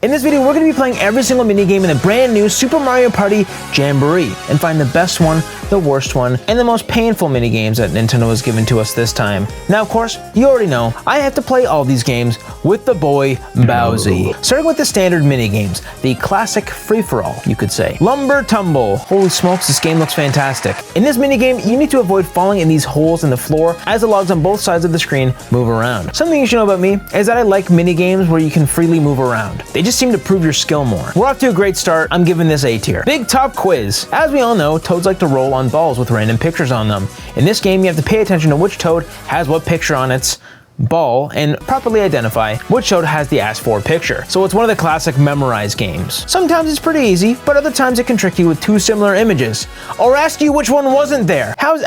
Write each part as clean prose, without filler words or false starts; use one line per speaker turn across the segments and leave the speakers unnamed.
In this video, we're going to be playing every single minigame in the brand new Super Mario Party Jamboree and find the best one, the worst one, and the most painful minigames that Nintendo has given to us this time. Now, of course, you already know, I have to play all these games with the boy Bowsy. Starting with the standard minigames, the classic free-for-all, you could say. Lumber Tumble. Holy smokes, this game looks fantastic. In this minigame, you need to avoid falling in these holes in the floor as the logs on both sides of the screen move around. Something you should know about me is that I like minigames where you can freely move around. They just seem to prove your skill more. We're off to a great start. I'm giving this A tier. Big Top Quiz. As we all know, toads like to roll on balls with random pictures on them. In this game, you have to pay attention to which toad has what picture on its ball and properly identify which toad has the asked for picture. So it's one of the classic memorize games. Sometimes it's pretty easy, but other times it can trick you with two similar images or ask you which one wasn't there. How is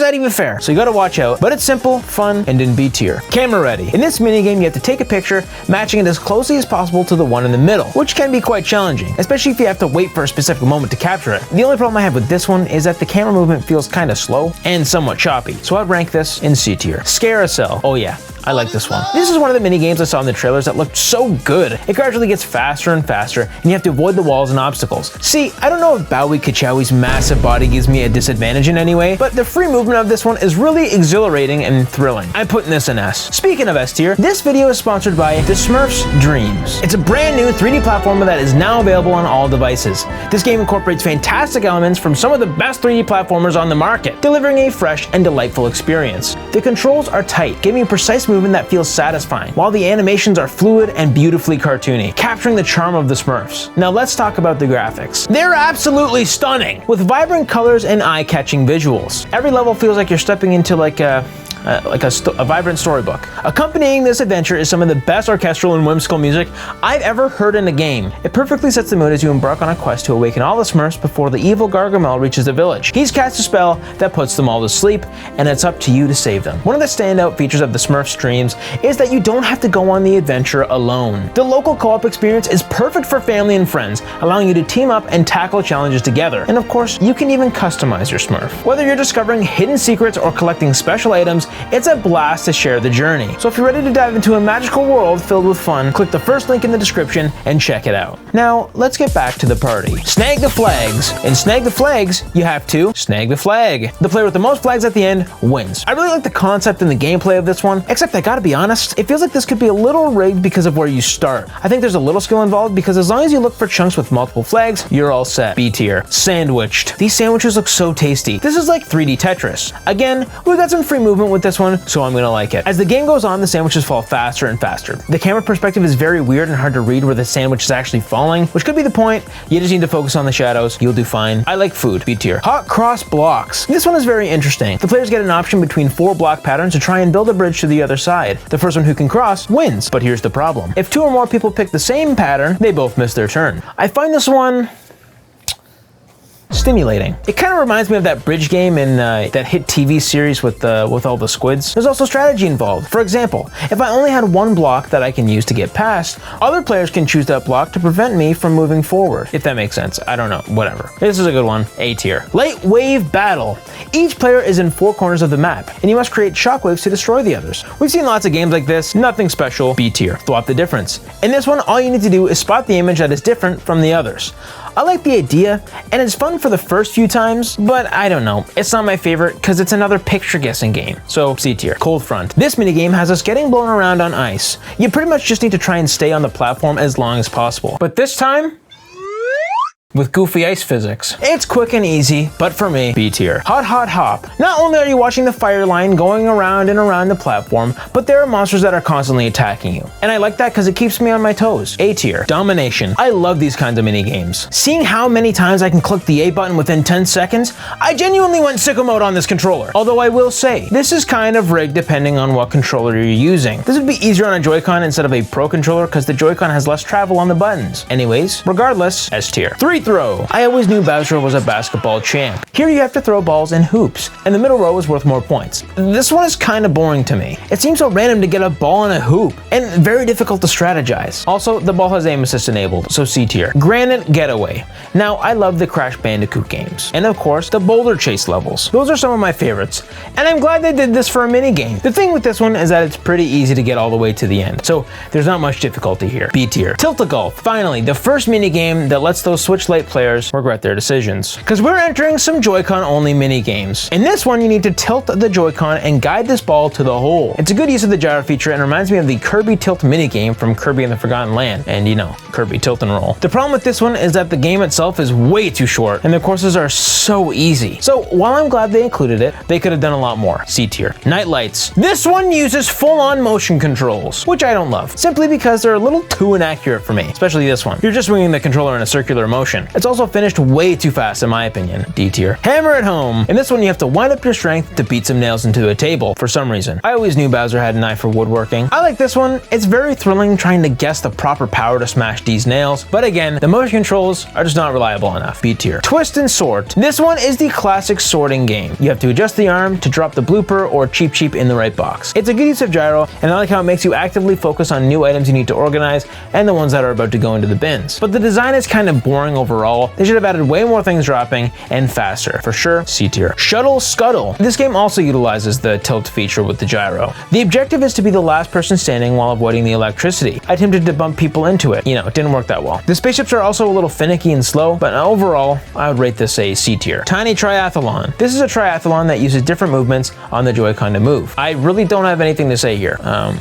that even fair? So you gotta watch out, but it's simple, fun, and in B tier. Camera ready. In this minigame, you have to take a picture, matching it as closely as possible to the one in the middle, which can be quite challenging, especially if you have to wait for a specific moment to capture it. The only problem I have with this one is that the camera movement feels kind of slow and somewhat choppy, so I'd rank this in C tier. Carousel. Oh yeah, I like this one. This is one of the mini games I saw in the trailers that looked so good. It gradually gets faster and faster, and you have to avoid the walls and obstacles. See, I don't know if Bowie Kachowi's massive body gives me a disadvantage in any way, but the free movement of this one is really exhilarating and thrilling. I'm putting this in S. Speaking of S tier, this video is sponsored by The Smurfs Dreams. It's a brand new 3D platformer that is now available on all devices. This game incorporates fantastic elements from some of the best 3D platformers on the market, delivering a fresh and delightful experience. The controls are tight, giving you precise movement that feels satisfying, while the animations are fluid and beautifully cartoony, capturing the charm of the Smurfs. Now let's talk about the graphics. They're absolutely stunning, with vibrant colors and eye-catching visuals. Every level feels like you're stepping into a vibrant storybook. Accompanying this adventure is some of the best orchestral and whimsical music I've ever heard in a game. It perfectly sets the mood as you embark on a quest to awaken all the Smurfs before the evil Gargamel reaches the village. He's cast a spell that puts them all to sleep, and it's up to you to save them. One of the standout features of the Smurfs Dreams is that you don't have to go on the adventure alone. The local co-op experience is perfect for family and friends, allowing you to team up and tackle challenges together. And of course, you can even customize your Smurf. Whether you're discovering hidden secrets or collecting special items, it's a blast to share the journey. So if you're ready to dive into a magical world filled with fun, click the first link in the description and check it out. Now, let's get back to the party. Snag the flags. In Snag the Flags, you have to snag the flag. The player with the most flags at the end wins. I really like the concept and the gameplay of this one, except I gotta be honest, it feels like this could be a little rigged because of where you start. I think there's a little skill involved because as long as you look for chunks with multiple flags, you're all set. B tier. Sandwiched. These sandwiches look so tasty. This is like 3D Tetris. Again, we got some free movement with this one, so I'm gonna like it. As the game goes on, the sandwiches fall faster and faster. The camera perspective is very weird and hard to read where the sandwich is actually falling, which could be the point. You just need to focus on the shadows. You'll do fine. I like food. B tier. Hot cross blocks. This one is very interesting. The players get an option between 4 block patterns to try and build a bridge to the other side. The first one who can cross wins, but here's the problem. If 2 or more people pick the same pattern, they both miss their turn. I find this one stimulating. It kind of reminds me of that bridge game in that hit TV series with all the squids. There's also strategy involved. For example, if I only had 1 block that I can use to get past, other players can choose that block to prevent me from moving forward. If that makes sense. I don't know. Whatever. This is a good one. A tier. Light wave battle. Each player is in 4 corners of the map, and you must create shockwaves to destroy the others. We've seen lots of games like this. Nothing special. B tier. Swap the difference. In this one, all you need to do is spot the image that is different from the others. I like the idea, and it's fun for the first few times, but I don't know. It's not my favorite because it's another picture guessing game. So C tier. Cold Front. This minigame has us getting blown around on ice. You pretty much just need to try and stay on the platform as long as possible. But this time, with goofy ice physics. It's quick and easy, but for me, B tier. Hot Hot Hop. Not only are you watching the fire line going around and around the platform, but there are monsters that are constantly attacking you. And I like that because it keeps me on my toes. A tier. Domination. I love these kinds of mini games. Seeing how many times I can click the A button within 10 seconds, I genuinely went sicko mode on this controller. Although I will say, this is kind of rigged depending on what controller you're using. This would be easier on a Joy-Con instead of a Pro controller because the Joy-Con has less travel on the buttons. Anyways, regardless, S tier. 3 throw. I always knew Bowser was a basketball champ. Here you have to throw balls in hoops, and the middle row is worth more points. This one is kind of boring to me. It seems so random to get a ball in a hoop, and very difficult to strategize. Also, the ball has aim assist enabled, so C tier. Granite Getaway. Now, I love the Crash Bandicoot games, and of course, the boulder chase levels. Those are some of my favorites, and I'm glad they did this for a minigame. The thing with this one is that it's pretty easy to get all the way to the end, so there's not much difficulty here. B tier. Tilt-A-Golf. Finally, the first minigame that lets those Switch Lite players regret their decisions. Because we're entering some Joy-Con only minigames. In this one, you need to tilt the Joy-Con and guide this ball to the hole. It's a good use of the gyro feature and reminds me of the Kirby Tilt minigame from Kirby and the Forgotten Land, and you know, Kirby Tilt and Roll. The problem with this one is that the game itself is way too short, and the courses are so easy. So while I'm glad they included it, they could have done a lot more. C tier. Night Lights. This one uses full-on motion controls, which I don't love, simply because they're a little too inaccurate for me, especially this one. You're just swinging the controller in a circular motion. It's also finished way too fast in my opinion. D tier. Hammer at Home. In this one, you have to wind up your strength to beat some nails into a table for some reason. I always knew Bowser had an eye for woodworking. I like this one. It's very thrilling trying to guess the proper power to smash these nails, but again, the motion controls are just not reliable enough. B tier. Twist and Sort. This one is the classic sorting game. You have to adjust the arm to drop the blooper or Cheep Cheep in the right box. It's a good use of gyro, and I like how it makes you actively focus on new items you need to organize and the ones that are about to go into the bins. But the design is kind of boring overall. They should have added way more things dropping and faster. For sure, C tier. Shuttle Scuttle. This game also utilizes the tilt feature with the gyro. The objective is to be the last person standing while avoiding the electricity. I attempted to bump people into it. You know, it didn't work that well. The spaceships are also a little finicky and slow, but overall, I would rate this a C tier. Tiny Triathlon. This is a triathlon that uses different movements on the Joy-Con to move. I really don't have anything to say here.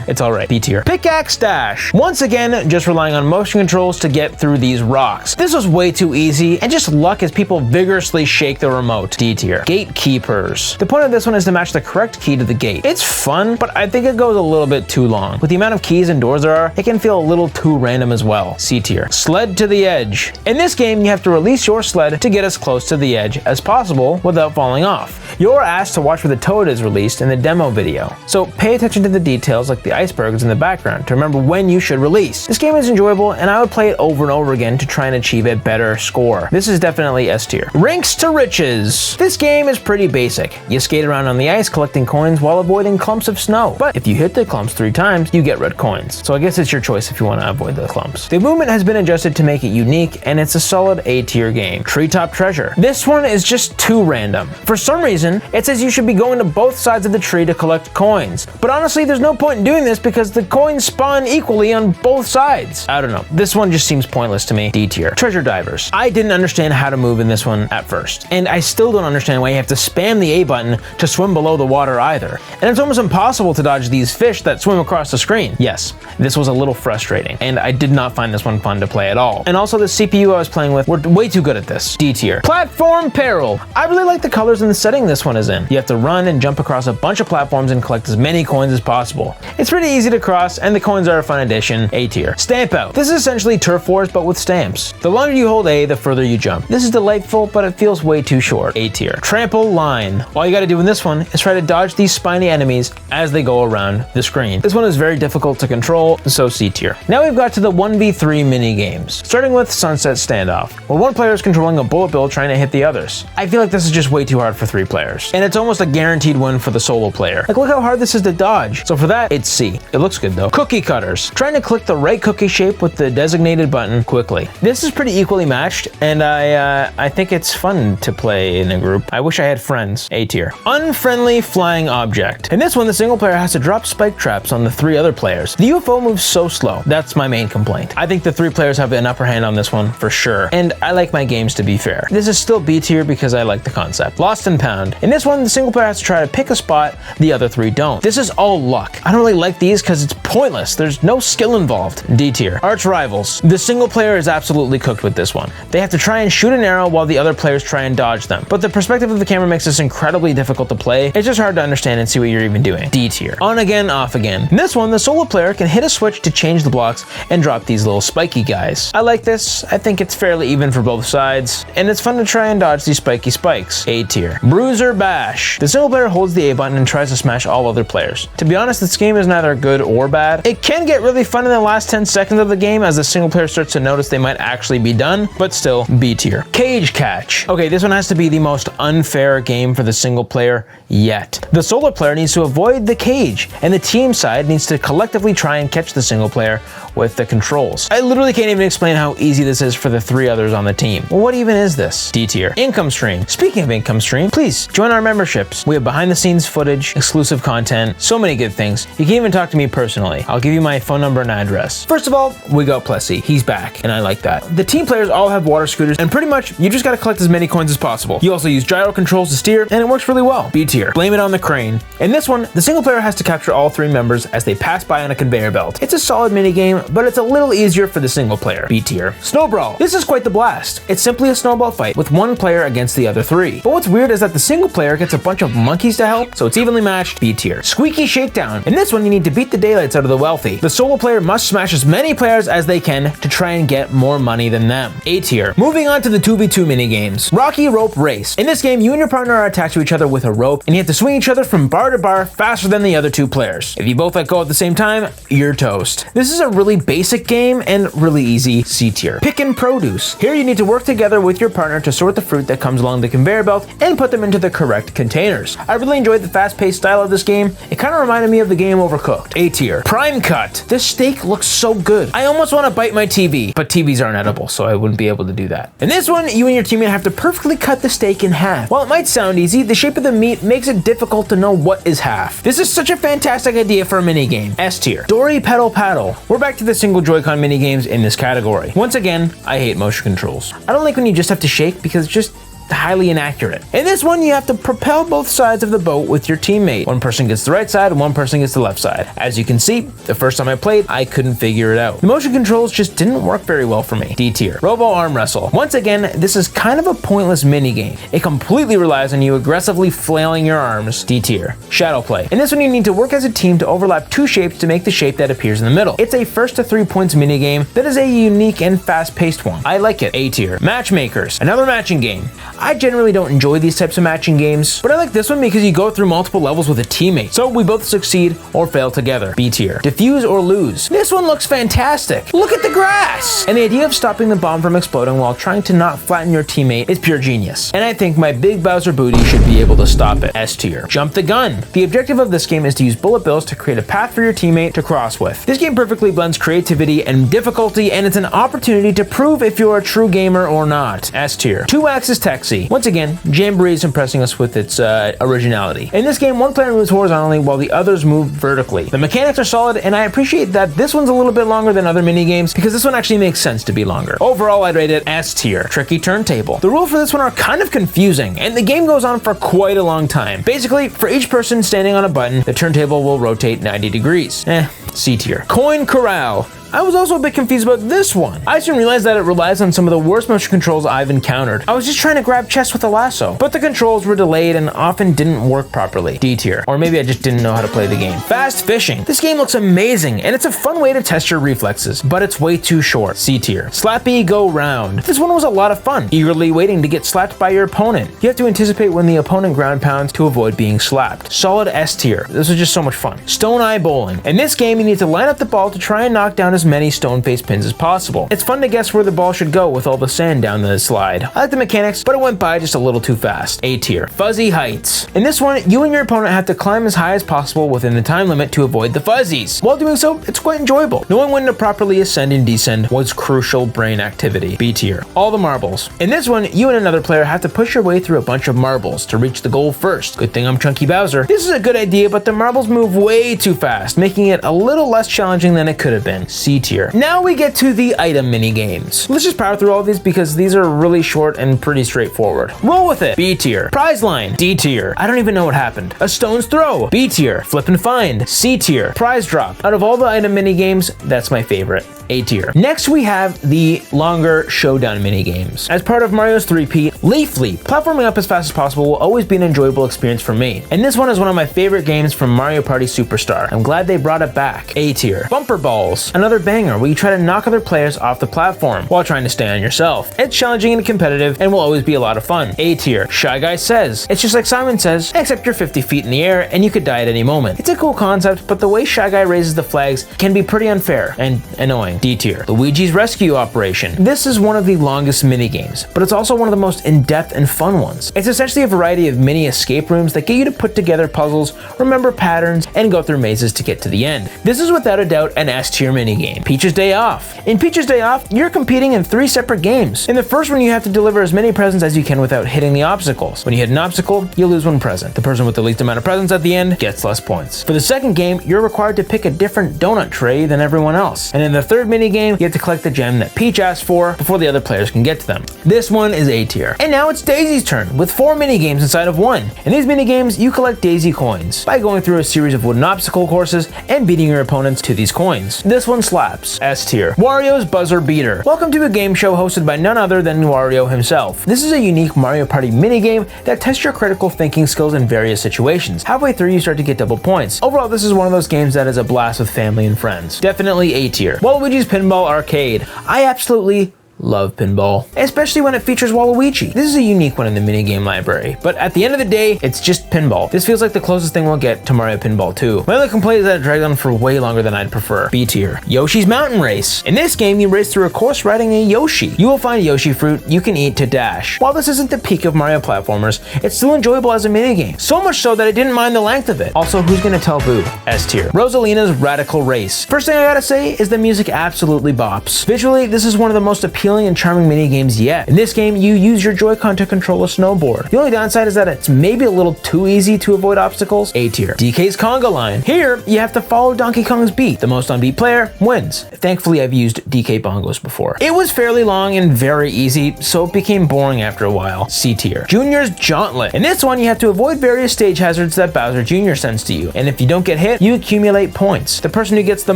It's alright. B tier. Pickaxe Dash. Once again, just relying on motion controls to get through these rocks. This was way too easy, and just luck as people vigorously shake the remote. D tier. Gatekeepers. The point of this one is to match the correct key to the gate. It's fun, but I think it goes a little bit too long. With the amount of keys and doors there are, it can feel a little too random as well. C tier. Sled to the Edge. In this game, you have to release your sled to get as close to the edge as possible without falling off. You're asked to watch where the toad is released in the demo video, so pay attention to the details like the icebergs in the background to remember when you should release. This game is enjoyable, and I would play it over and over again to try and achieve a better score. This is definitely S tier. Rinks to Riches. This game is pretty basic. You skate around on the ice collecting coins while avoiding clumps of snow, but if you hit the clumps 3 times, you get red coins. So I guess it's your choice if you want to avoid the clumps. The movement has been adjusted to make it unique, and it's a solid A tier game. Treetop Treasure. This one is just too random. For some reason, it says you should be going to both sides of the tree to collect coins. But honestly, there's no point in doing this because the coins spawn equally on both sides. I don't know. This one just seems pointless to me. D tier. Treasure Divers. I didn't understand how to move in this one at first, and I still don't understand why you have to spam the A button to swim below the water either. And it's almost impossible to dodge these fish that swim across the screen. Yes, this was a little frustrating, and I did not find this one fun to play at all. And also the CPU I was playing with were way too good at this. D tier. Platform Peril. I really like the colors and the setting this one is in. You have to run and jump across a bunch of platforms and collect as many coins as possible. It's pretty easy to cross, and the coins are a fun addition. A tier. Stamp Out. This is essentially Turf Wars, but with stamps. The longer you hold A, the further you jump. This is delightful, but it feels way too short. A tier. Trample Line. All you gotta do in this one is try to dodge these spiny enemies as they go around the screen. This one is very difficult to control, so C tier. Now we've got to the 1v3 mini games, starting with Sunset Standoff, where one player is controlling a bullet bill trying to hit the others. I feel like this is just way too hard for 3 players, and it's almost a guaranteed win for the solo player. Like, look how hard this is to dodge. So for that, it's C. It looks good though. Cookie Cutters. Trying to click the right cookie shape with the designated button quickly. This is pretty equally matched, and I think it's fun to play in a group. I wish I had friends. A tier. Unfriendly Flying Object. In this one, the single player has to drop spike traps on the 3 other players. The UFO moves so slow. That's my main complaint. I think the 3 players have an upper hand on this one for sure, and I like my games to be fair. This is still B tier because I like the concept. Lost and Pound. In this one, the single player has to try to pick a spot, the other 3 don't. This is all luck. I don't really like these because it's pointless. There's no skill involved. D tier. Arch Rivals. The single player is absolutely cooked with this one. They have to try and shoot an arrow while the other players try and dodge them. But the perspective of the camera makes this incredibly difficult to play. It's just hard to understand and see what you're even doing. D tier. On again, off again. In this one, the solo player can hit a switch to change the blocks and drop these little spiky guys. I like this. I think it's fairly even for both sides, and it's fun to try and dodge these spiky spikes. A tier. Bruiser Bash. The single player holds the A button and tries to smash all other players. To be honest, this game is neither good or bad. It can get really fun in the last 10 seconds of the game as the single player starts to notice they might actually be done, but still B tier. Cage Catch. Okay, this one has to be the most unfair game for the single player yet. The solo player needs to avoid the cage, and the team side needs to collectively try and catch the single player with the controls. I literally can't even explain how easy this is for the 3 others on the team. Well, what even is this? D tier. Income stream. Speaking of income stream, please join our memberships. We have behind the scenes footage, exclusive content, so many good things. You can even talk to me personally. I'll give you my phone number and address. First of all, we got Plessy. He's back, and I like that. The team players all have water scooters, and pretty much you just gotta collect as many coins as possible. You also use gyro controls to steer, and it works really well. B tier. Blame it on the crane. In this one, the single player has to capture all 3 members as they pass by on a conveyor belt. It's a solid minigame, but it's a little easier for the single player. B tier. Snowball. This is quite the blast. It's simply a snowball fight with 1 player against the other 3. But what's weird is that the single player gets a bunch of monkeys to help, so it's evenly matched. B tier. Squeaky Shakedown. In this one, you need to beat the daylights out of the wealthy. The solo player must smash as many players as they can to try and get more money than them. A tier. Moving on to the 2v2 minigames. Rocky Rope Race. In this game, you and your partner are attached to each other with a rope, and you have to swing each other from bar to bar faster than the other 2 players. If you both let go at the same time, you're toast. This is a really basic game and really easy. C tier. Pickin' Produce. Here you need to work together with your partner to sort the fruit that comes along the conveyor belt and put them into the correct containers. I really enjoyed the fast-paced style of this game. It kind of reminded me of the game Overcooked. A tier. Prime Cut. This steak looks so good. I almost want to bite my TV, but TVs aren't edible, so I wouldn't be able to do that. In this one, you and your teammate have to perfectly cut the steak in half. While it might sound easy, the shape of the meat makes it difficult to know what is half. This is such a fantastic idea for a minigame. S tier. Dory Pedal Paddle. We're back to the single Joy-Con minigames in this category. Once again, I hate motion controls. I don't like when you just have to shake because it's just highly inaccurate. In this one, you have to propel both sides of the boat with your teammate. One person gets the right side and one person gets the left side. As you can see, the first time I played, I couldn't figure it out. The motion controls just didn't work very well for me. D tier. Robo Arm Wrestle. Once again, this is kind of a pointless minigame. It completely relies on you aggressively flailing your arms. D tier. Shadow Play. In this one, you need to work as a team to overlap 2 shapes to make the shape that appears in the middle. It's a first to 3 points minigame that is a unique and fast-paced one. I like it. A tier. Matchmakers. Another matching game. I generally don't enjoy these types of matching games, but I like this one because you go through multiple levels with a teammate, so we both succeed or fail together. B tier. Defuse or Lose. This one looks fantastic. Look at the grass! And the idea of stopping the bomb from exploding while trying to not flatten your teammate is pure genius. And I think my big Bowser booty should be able to stop it. S tier. Jump the Gun. The objective of this game is to use bullet bills to create a path for your teammate to cross with. This game perfectly blends creativity and difficulty, and it's an opportunity to prove if you're a true gamer or not. S tier. 2 Axis Taxi. Once again, Jamboree is impressing us with its originality. In this game, one player moves horizontally while the others move vertically. The mechanics are solid, and I appreciate that this one's a little bit longer than other minigames because this one actually makes sense to be longer. Overall, I'd rate it S tier. Tricky Turntable. The rules for this one are kind of confusing, and the game goes on for quite a long time. Basically, for each person standing on a button, the turntable will rotate 90 degrees. C tier. Coin Corral. I was also a bit confused about this one. I soon realized that it relies on some of the worst motion controls I've encountered. I was just trying to grab chests with a lasso, but the controls were delayed and often didn't work properly. D tier. Or maybe I just didn't know how to play the game. Fast Fishing. This game looks amazing, and it's a fun way to test your reflexes, but it's way too short. C tier. Slappy Go Round. This one was a lot of fun, eagerly waiting to get slapped by your opponent. You have to anticipate when the opponent ground pounds to avoid being slapped. Solid S tier. This was just so much fun. Stone Eye Bowling. In this game, you need to line up the ball to try and knock down as many stone face pins as possible. It's fun to guess where the ball should go with all the sand down the slide. I like the mechanics, but it went by just a little too fast. A tier. Fuzzy Heights. In this one, you and your opponent have to climb as high as possible within the time limit to avoid the fuzzies. While doing so, it's quite enjoyable. Knowing when to properly ascend and descend was crucial brain activity. B tier. All the Marbles. In this one, you and another player have to push your way through a bunch of marbles to reach the goal first. Good thing I'm Chunky Bowser. This is a good idea, but the marbles move way too fast, making it a little less challenging than it could have been. C tier. Now we get to the item mini games. Let's just power through all of these because these are really short and pretty straightforward. Roll with it. B tier. Prize line. D tier. I don't even know what happened. A stone's throw. B tier. Flip and find. C tier. Prize drop. Out of all the item mini games, that's my favorite. A tier. Next we have the longer Showdown minigames. As part of Mario's three-peat, Leaf Leap. Platforming up as fast as possible will always be an enjoyable experience for me. And this one is one of my favorite games from Mario Party Superstar. I'm glad they brought it back. A tier. Bumper Balls. Another banger where you try to knock other players off the platform while trying to stay on yourself. It's challenging and competitive and will always be a lot of fun. A tier. Shy Guy Says. It's just like Simon Says, except you're 50 feet in the air and you could die at any moment. It's a cool concept, but the way Shy Guy raises the flags can be pretty unfair and annoying. D tier. Luigi's Rescue Operation. This is one of the longest minigames, but it's also one of the most in-depth and fun ones. It's essentially a variety of mini escape rooms that get you to put together puzzles, remember patterns, and go through mazes to get to the end. This is without a doubt an S tier minigame. Peach's Day Off. In Peach's Day Off, you're competing in 3 separate games. In the first one, you have to deliver as many presents as you can without hitting the obstacles. When you hit an obstacle, you lose 1 present. The person with the least amount of presents at the end gets less points. For the second game, you're required to pick a different donut tray than everyone else. And in the third minigame, you have to collect the gem that Peach asked for before the other players can get to them. This one is A tier. And now it's Daisy's turn, with 4 minigames inside of one. In these minigames, you collect Daisy coins by going through a series of wooden obstacle courses and beating your opponents to these coins. This one slaps. S tier. Wario's Buzzer Beater. Welcome to a game show hosted by none other than Wario himself. This is a unique Mario Party minigame that tests your critical thinking skills in various situations. Halfway through, you start to get double points. Overall, this is one of those games that is a blast with family and friends. Definitely A tier. Waluigi's Pinball Arcade. I absolutely love pinball, especially when it features Waluigi. This is a unique one in the minigame library, but at the end of the day, it's just pinball. This feels like the closest thing we'll get to Mario Pinball 2. My only complaint is that it dragged on for way longer than I'd prefer. B tier. Yoshi's Mountain Race. In this game, you race through a course riding a Yoshi. You will find Yoshi fruit you can eat to dash. While this isn't the peak of Mario platformers, it's still enjoyable as a minigame. So much so that I didn't mind the length of it. Also, who's gonna tell Boo? S tier. Rosalina's Radical Race. First thing I gotta say is the music absolutely bops. Visually, this is one of the most appealing and charming minigames yet. In this game, you use your Joy-Con to control a snowboard. The only downside is that it's maybe a little too easy to avoid obstacles. A tier. DK's Conga Line. Here, you have to follow Donkey Kong's beat. The most on beat player wins. Thankfully, I've used DK bongos before. It was fairly long and very easy, so it became boring after a while. C tier. Junior's Jauntlet. In this one, you have to avoid various stage hazards that Bowser Jr. sends to you, and if you don't get hit, you accumulate points. The person who gets the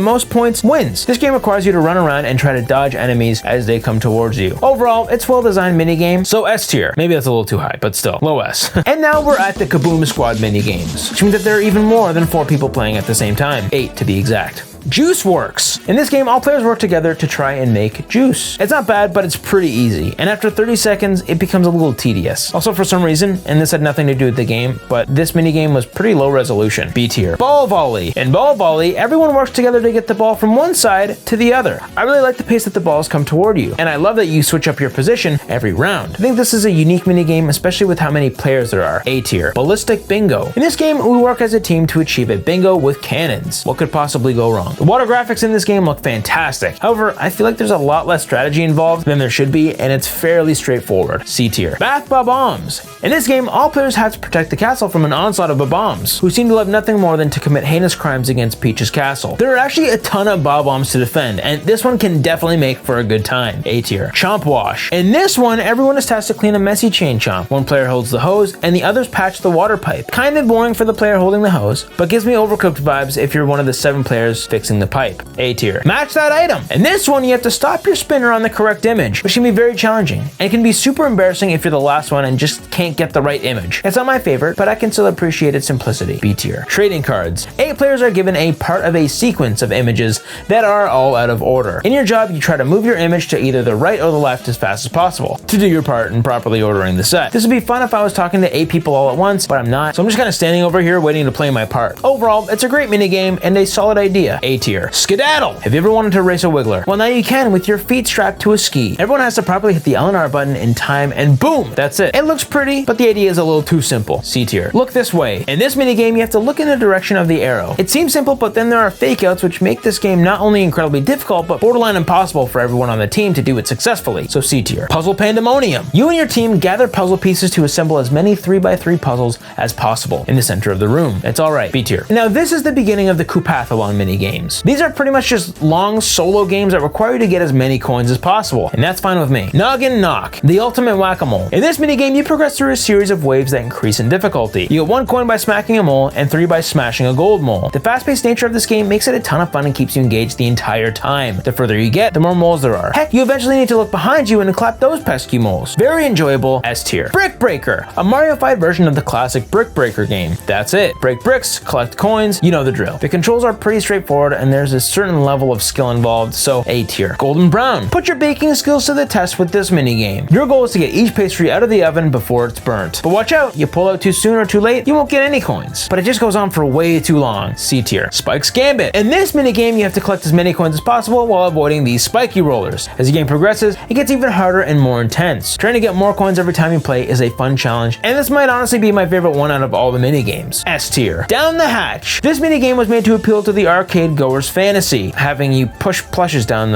most points wins. This game requires you to run around and try to dodge enemies as they come towards you. Overall, it's well-designed minigame, so S tier. Maybe that's a little too high, but still, low S. And now we're at the Kaboom Squad minigames, which means that there are even more than 4 people playing at the same time. 8 to be exact. Juice Works. In this game, all players work together to try and make juice. It's not bad, but it's pretty easy. And after 30 seconds, it becomes a little tedious. Also, for some reason, and this had nothing to do with the game, but this minigame was pretty low resolution. B tier. Ball Volley. In Ball Volley, everyone works together to get the ball from one side to the other. I really like the pace that the balls come toward you, and I love that you switch up your position every round. I think this is a unique minigame, especially with how many players there are. A tier. Ballistic Bingo. In this game, we work as a team to achieve a bingo with cannons. What could possibly go wrong? The water graphics in this game look fantastic. However, I feel like there's a lot less strategy involved than there should be, and it's fairly straightforward. C tier. Bath Bob-ombs. In this game, all players have to protect the castle from an onslaught of Bob-ombs, who seem to love nothing more than to commit heinous crimes against Peach's castle. There are actually a ton of Bob-ombs to defend, and this one can definitely make for a good time. A tier. Chomp Wash. In this one, everyone is tasked to clean a messy chain chomp. One player holds the hose, and the others patch the water pipe. Kind of boring for the player holding the hose, but gives me Overcooked vibes if you're one of the 7 players fixing the pipe. A tier. Match that item. In this one, you have to stop your spinner on the correct image, which can be very challenging, and it can be super embarrassing if you're the last one and just can't get the right image. It's not my favorite, but I can still appreciate its simplicity. B tier. Trading cards. 8 players are given a part of a sequence of images that are all out of order. In your job, you try to move your image to either the right or the left as fast as possible to do your part in properly ordering the set. This would be fun if I was talking to 8 people all at once, but I'm not, so I'm just kind of standing over here waiting to play my part. Overall, it's a great minigame and a solid idea. A tier. Skedaddle. Have you ever wanted to race a Wiggler? Well, now you can with your feet strapped to a ski. Everyone has to properly hit the L and R button in time, and boom, that's it. It looks pretty, but the idea is a little too simple. C tier. Look this way. In this minigame, you have to look in the direction of the arrow. It seems simple, but then there are fake outs which make this game not only incredibly difficult, but borderline impossible for everyone on the team to do it successfully. So C tier. Puzzle Pandemonium. You and your team gather puzzle pieces to assemble as many 3x3 puzzles as possible in the center of the room. It's alright. B tier. Now this is the beginning of the Coop minigame. games. These are pretty much just long solo games that require you to get as many coins as possible, and that's fine with me. Noggin Knock, the ultimate whack-a-mole. In this minigame, you progress through a series of waves that increase in difficulty. You get 1 coin by smacking a mole and 3 by smashing a gold mole. The fast-paced nature of this game makes it a ton of fun and keeps you engaged the entire time. The further you get, the more moles there are. Heck, you eventually need to look behind you and clap those pesky moles. Very enjoyable, S tier. Brick Breaker, a Mario-fied version of the classic Brick Breaker game. That's it. Break bricks, collect coins, you know the drill. The controls are pretty straightforward and there's a certain level of skill involved, so A tier. Golden Brown, put your baking skills to the test with this minigame. Your goal is to get each pastry out of the oven before it's burnt. But watch out, you pull out too soon or too late, you won't get any coins. But it just goes on for way too long. C tier. Spike's Gambit. In this minigame, you have to collect as many coins as possible while avoiding these spiky rollers. As the game progresses, it gets even harder and more intense. Trying to get more coins every time you play is a fun challenge, and this might honestly be my favorite one out of all the minigames. S tier. Down the Hatch. This minigame was made to appeal to the arcade goer's fantasy, having you push plushes down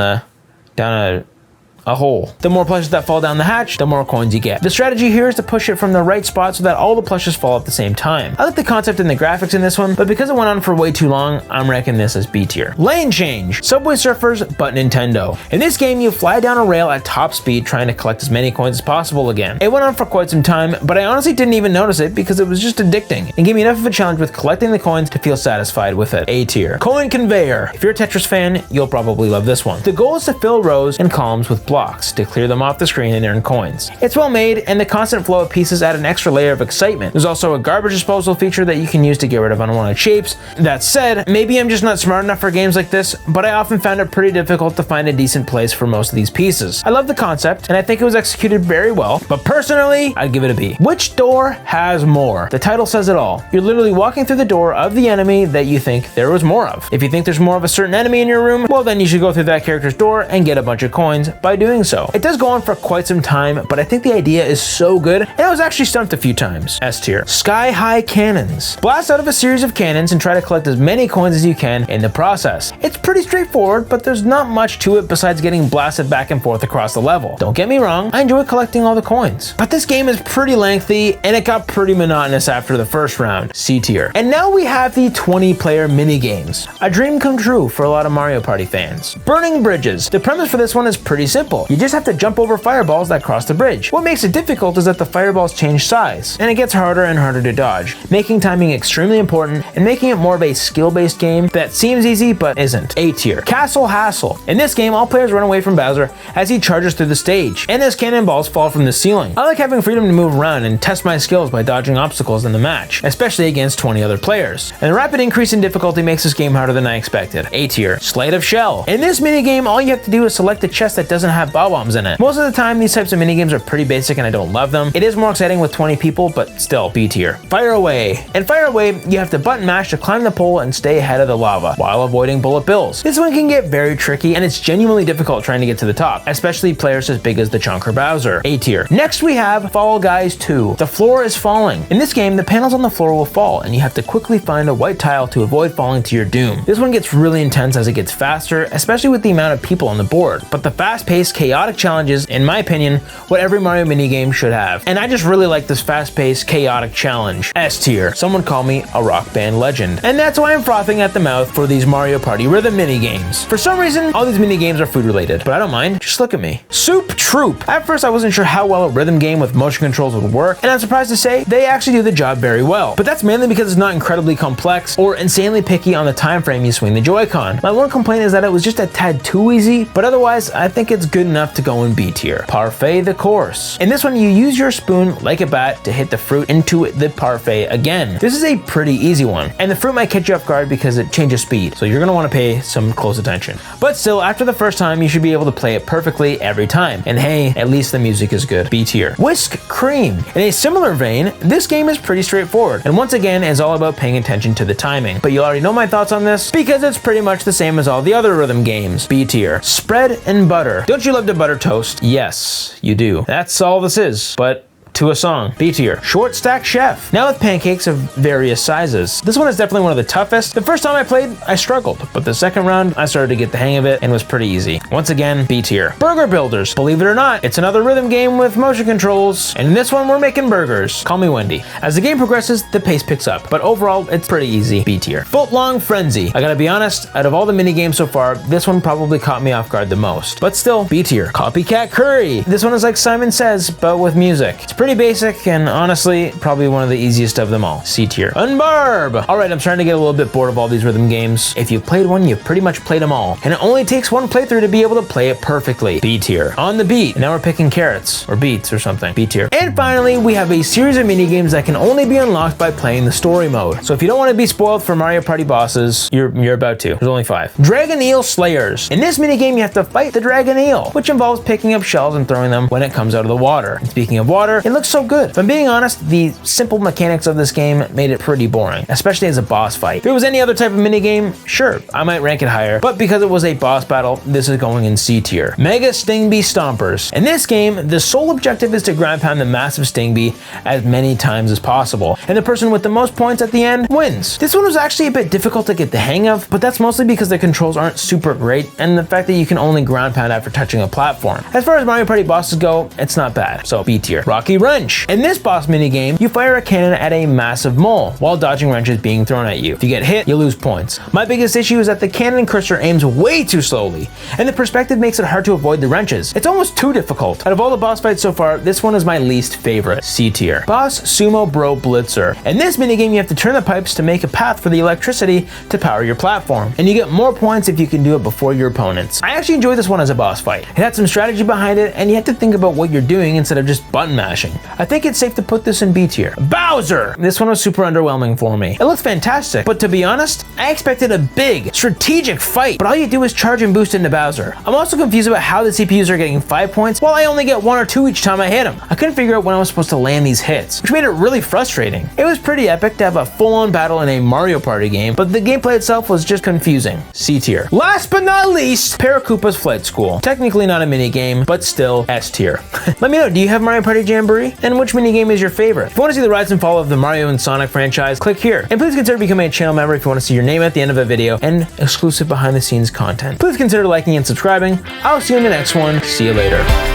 a hole. The more plushes that fall down the hatch, the more coins you get. The strategy here is to push it from the right spot so that all the plushes fall at the same time. I like the concept and the graphics in this one, but because it went on for way too long, I'm ranking this as B tier. Lane Change, Subway Surfers, but Nintendo. In this game, you fly down a rail at top speed trying to collect as many coins as possible again. It went on for quite some time, but I honestly didn't even notice it because it was just addicting and gave me enough of a challenge with collecting the coins to feel satisfied with it. A tier. Coin Conveyor. If you're a Tetris fan, you'll probably love this one. The goal is to fill rows and columns with blocks to clear them off the screen and earn coins. It's well made, and the constant flow of pieces add an extra layer of excitement. There's also a garbage disposal feature that you can use to get rid of unwanted shapes. That said, maybe I'm just not smart enough for games like this, but I often found it pretty difficult to find a decent place for most of these pieces. I love the concept, and I think it was executed very well, but personally, I'd give it a B. Which door has more? The title says it all. You're literally walking through the door of the enemy that you think there was more of. If you think there's more of a certain enemy in your room, well then you should go through that character's door and get a bunch of coins by doing so. It does go on for quite some time, but I think the idea is so good, and I was actually stumped a few times. S tier. Sky High Cannons. Blast out of a series of cannons and try to collect as many coins as you can in the process. It's pretty straightforward, but there's not much to it besides getting blasted back and forth across the level. Don't get me wrong, I enjoy collecting all the coins, but this game is pretty lengthy, and it got pretty monotonous after the first round. C tier. And now we have the 20-player mini-games. A dream come true for a lot of Mario Party fans. Burning Bridges. The premise for this one is pretty simple. You just have to jump over fireballs that cross the bridge. What makes it difficult is that the fireballs change size, and it gets harder and harder to dodge, making timing extremely important and making it more of a skill-based game that seems easy but isn't. A tier. Castle Hassle. In this game, all players run away from Bowser as he charges through the stage, and his cannonballs fall from the ceiling. I like having freedom to move around and test my skills by dodging obstacles in the match, especially against 20 other players. And the rapid increase in difficulty makes this game harder than I expected. A tier. Sleight of Shell. In this minigame, all you have to do is select a chest that doesn't have bob-ombs in it. Most of the time, these types of minigames are pretty basic and I don't love them. It is more exciting with 20 people, but still, B tier. Fire Away. In Fire Away, you have to button mash to climb the pole and stay ahead of the lava, while avoiding bullet bills. This one can get very tricky, and it's genuinely difficult trying to get to the top, especially players as big as the Chunker Bowser. A tier. Next we have Fall Guys 2. The floor is falling. In this game, the panels on the floor will fall, and you have to quickly find a white tile to avoid falling to your doom. This one gets really intense as it gets faster, especially with the amount of people on the board, but the fast-paced, chaotic challenges, in my opinion, what every Mario minigame should have. And I just really like this fast-paced, chaotic challenge. S tier. Someone call me a rock band legend. And that's why I'm frothing at the mouth for these Mario Party rhythm minigames. For some reason, all these minigames are food related, but I don't mind. Just look at me. Soup Troop. At first, I wasn't sure how well a rhythm game with motion controls would work, and I'm surprised to say they actually do the job very well. But that's mainly because it's not incredibly complex or insanely picky on the time frame you swing the Joy-Con. My one complaint is that it was just a tad too easy, but otherwise, I think it's good enough to go in B tier. Parfait the Course. In this one, you use your spoon like a bat to hit the fruit into the parfait again. This is a pretty easy one, and the fruit might catch you off guard because it changes speed, so you're going to want to pay some close attention. But still, after the first time, you should be able to play it perfectly every time, and hey, at least the music is good. B tier. Whisk Cream. In a similar vein, this game is pretty straightforward, and once again, is all about paying attention to the timing. But you already know my thoughts on this because it's pretty much the same as all the other rhythm games. B tier. Spread and Butter. Don't you love to butter toast? Yes, you do. That's all this is, but to a song. B tier. Short Stack Chef. Now with pancakes of various sizes. This one is definitely one of the toughest. The first time I played, I struggled, but the second round, I started to get the hang of it and was pretty easy. Once again, B tier. Burger Builders. Believe it or not, it's another rhythm game with motion controls, and in this one, we're making burgers. Call me Wendy. As the game progresses, the pace picks up, but overall, it's pretty easy. B tier. Footlong Frenzy. I gotta be honest, out of all the mini games so far, this one probably caught me off guard the most, but still, B tier. Copycat Curry. This one is like Simon Says, but with music. It's pretty basic, and honestly, probably one of the easiest of them all. C tier. Unbarb. All right, I'm starting to get a little bit bored of all these rhythm games. If you've played one, you've pretty much played them all, and it only takes one playthrough to be able to play it perfectly. B tier. On the Beat. Now we're picking carrots, or beets or something. B tier. And finally, we have a series of mini games that can only be unlocked by playing the story mode. So if you don't want to be spoiled for Mario Party bosses, you're about to. There's only 5. Dragon Eel Slayers. In this mini game, you have to fight the dragon eel, which involves picking up shells and throwing them when it comes out of the water. And speaking of water, it looks so good. If I'm being honest, the simple mechanics of this game made it pretty boring, especially as a boss fight. If it was any other type of mini game, sure, I might rank it higher, but because it was a boss battle, this is going in C tier. Mega Stingbee Stompers. In this game, the sole objective is to ground pound the massive Stingbee as many times as possible, and the person with the most points at the end wins. This one was actually a bit difficult to get the hang of, but that's mostly because the controls aren't super great, and the fact that you can only ground pound after touching a platform. As far as Mario Party bosses go, it's not bad, so B tier. Rocky Wrench. In this boss mini game, you fire a cannon at a massive mole while dodging wrenches being thrown at you. If you get hit, you lose points. My biggest issue is that the cannon cursor aims way too slowly, and the perspective makes it hard to avoid the wrenches. It's almost too difficult. Out of all the boss fights so far, this one is my least favorite. C tier. Boss Sumo Bro Blitzer. In this minigame, you have to turn the pipes to make a path for the electricity to power your platform, and you get more points if you can do it before your opponents. I actually enjoyed this one as a boss fight. It had some strategy behind it, and you had to think about what you're doing instead of just button mashing. I think it's safe to put this in B tier. Bowser! This one was super underwhelming for me. It looks fantastic, but to be honest, I expected a big, strategic fight, but all you do is charge and boost into Bowser. I'm also confused about how the CPUs are getting 5 points while I only get 1 or 2 each time I hit them. I couldn't figure out when I was supposed to land these hits, which made it really frustrating. It was pretty epic to have a full-on battle in a Mario Party game, but the gameplay itself was just confusing. C tier. Last but not least, Paracoopa's Flight School. Technically not a mini game, but still S tier. Let me know, do you have Mario Party Jamboree? And which mini game is your favorite? If you want to see the rise and fall of the Mario and Sonic franchise, click here. And please consider becoming a channel member if you want to see your name at the end of a video and exclusive behind the scenes content. Please consider liking and subscribing. I'll see you in the next one. See you later.